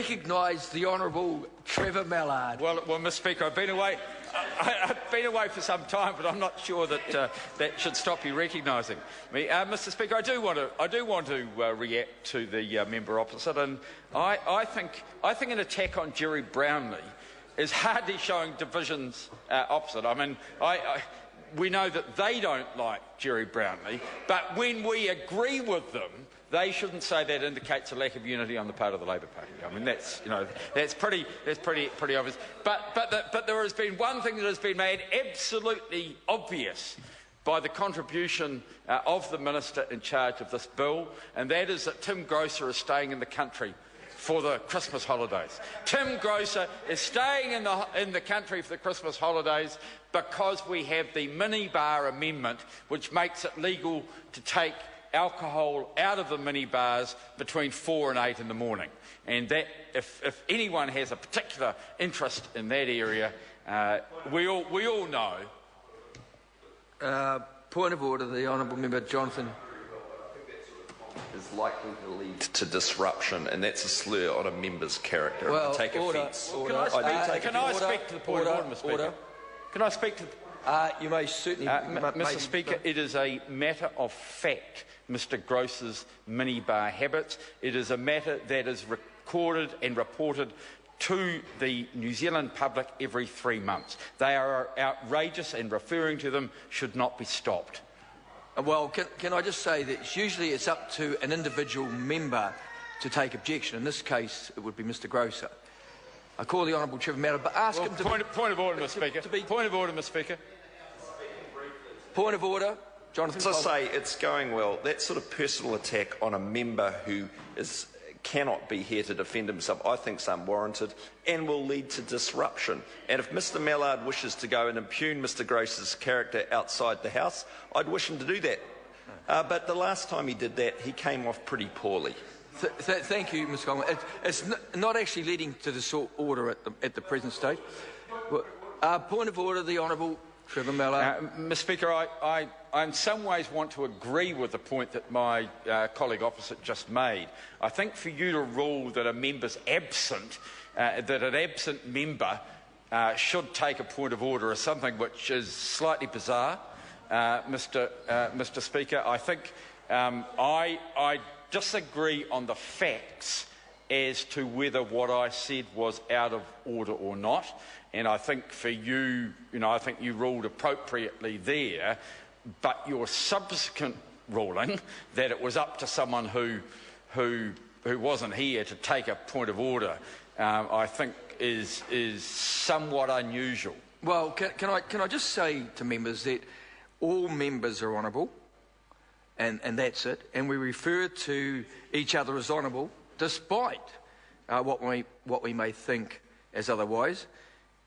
Recognise the Honourable Trevor Mallard. Well, Mr. Speaker, I've been away. I've been away for some time, but I'm not sure that that should stop you recognising me, Mr. Speaker. I do want to react to the member opposite, and I think an attack on Jerry Brownlee is hardly showing divisions opposite. I mean, we know that they don't like Jerry Brownlee, but when we agree with them, they shouldn't say that indicates a lack of unity on the part of the Labour Party. I mean, that's pretty obvious. But there has been one thing that has been made absolutely obvious by the contribution of the minister in charge of this bill, and that is that Tim Grocer is staying in the country for the Christmas holidays. Tim Grocer is staying in the country for the Christmas holidays because we have the minibar amendment, which makes it legal to take alcohol out of the minibars between 4 and 8 in the morning. And that, if anyone has a particular interest in that area, we all know. Point of order, the Honourable Member Jonathan. Is likely to lead to disruption, and that's a slur on a member's character. Well, I take offence. Order. Can I speak to the point of order, Mr. Speaker? Can I speak to... you may certainly... Mr. Speaker, it is a matter of fact, Mr. Grocer's minibar habits. It is a matter that is recorded and reported to the New Zealand public every 3 months. They are outrageous, and referring to them should not be stopped. Well, can I just say that usually it's up to an individual member to take objection. In this case, it would be Mr. Grocer. I call the Honourable Trevor Mallard, but ask him to... Point of order, Mr. Speaker. Point of order, Mr. Speaker. Point of order. Jonathan. As I say, it's going well. That sort of personal attack on a member who cannot be here to defend himself, I think is unwarranted and will lead to disruption. And if Mr. Mallard wishes to go and impugn Mr. Grocer's character outside the House, I'd wish him to do that. But the last time he did that, he came off pretty poorly. Thank you, Mr. Coleman. It's not actually leading to this order at the present stage. Point of order, the Honourable Trevor Mallard. Mr. Speaker, I in some ways want to agree with the point that my colleague opposite just made. I think for you to rule that a member's absent, that an absent member should take a point of order is something which is slightly bizarre, Mr. Speaker. I think I disagree on the facts as to whether what I said was out of order or not. And I think for you, I think you ruled appropriately there, but your subsequent ruling that it was up to someone who wasn't here to take a point of order, I think is somewhat unusual. Well, can I just say to members that all members are honourable, and that's it, and we refer to each other as honourable, despite what we may think as otherwise.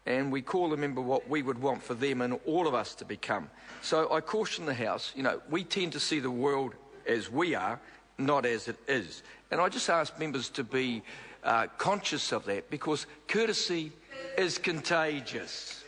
And we call a member what we would want for them and all of us to become. So I caution the House, we tend to see the world as we are, not as it is. And I just ask members to be conscious of that, because courtesy is contagious.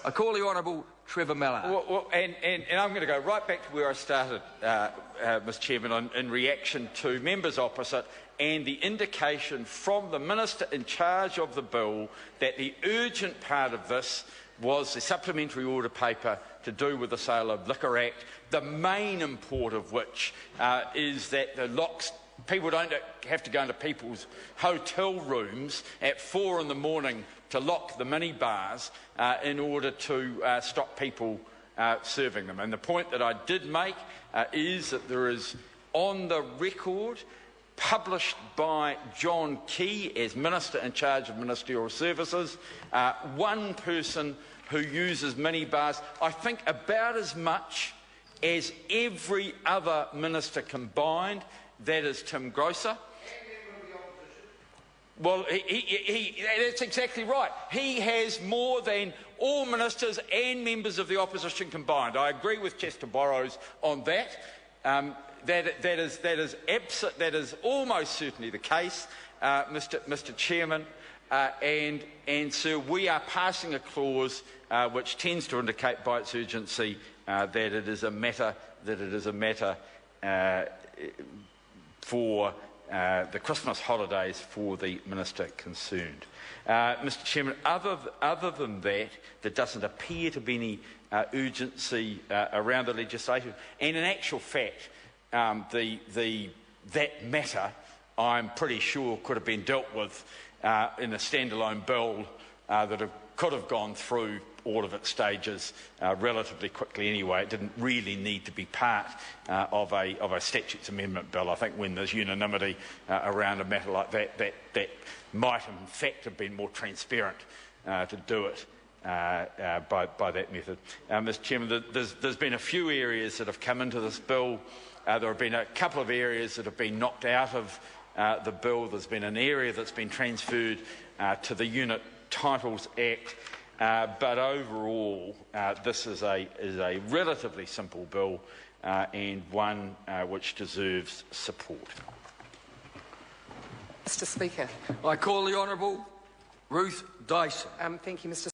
I call the Honourable Trevor Mallard. And I'm going to go right back to where I started, Mr. Chairman, in reaction to members opposite and the indication from the minister in charge of the bill that the urgent part of this was the supplementary order paper to do with the Sale of Liquor Act, the main import of which is that people don't have to go into people's hotel rooms at 4 in the morning to lock the minibars in order to stop people serving them. And the point that I did make is that there is on the record, published by John Key as Minister in charge of Ministerial Services, one person who uses minibars, I think about as much as every other minister combined, that is Tim Grocer. Well, that's exactly right. He has more than all ministers and members of the opposition combined. I agree with Chester Borrows on that. That is almost certainly the case, Mr. Chairman, and so we are passing a clause which tends to indicate by its urgency that it is a matter for the Christmas holidays for the minister concerned. Mr Chairman, other than that, there doesn't appear to be any urgency around the legislation, and in actual fact, that matter, I'm pretty sure, could have been dealt with in a standalone bill that could have gone through all of its stages relatively quickly anyway. It didn't really need to be part of a statutes amendment bill. I think when there's unanimity around a matter like that, that might in fact have been more transparent to do it by that method. Mr Chairman, there's been a few areas that have come into this bill. There have been a couple of areas that have been knocked out of the bill. There's been an area that's been transferred to the Unit Titles Act. But overall, this is a relatively simple bill and one which deserves support. Mr Speaker. I call the Honourable Ruth Dyson. Thank you, Mr